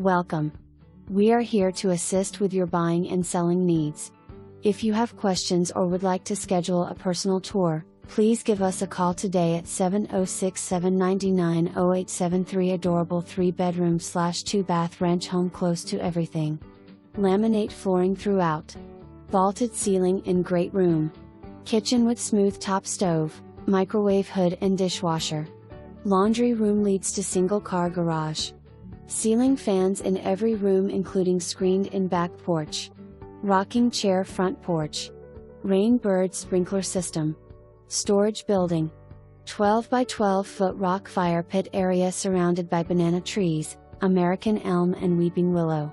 Welcome. We are here to assist with your buying and selling needs. If you have questions or would like to schedule a personal tour, please give us a call today at 706-799-0873. Adorable 3-bedroom/2-bath ranch home close to everything. Laminate flooring throughout. Vaulted ceiling in great room. Kitchen with smooth top stove, microwave hood and dishwasher. Laundry room leads to single car garage. Ceiling fans in every room including screened-in back porch. Rocking chair front porch. Rain bird sprinkler system. Storage building. 12 by 12 foot rock fire pit area surrounded by banana trees, American elm and weeping willow.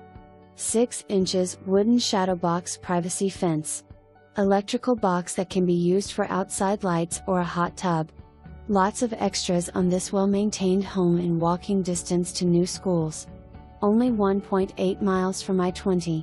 6 inches wooden shadowbox privacy fence. Electrical box that can be used for outside lights or a hot tub. Lots of extras on this well-maintained home in walking distance to new schools. Only 1.8 miles from I-20.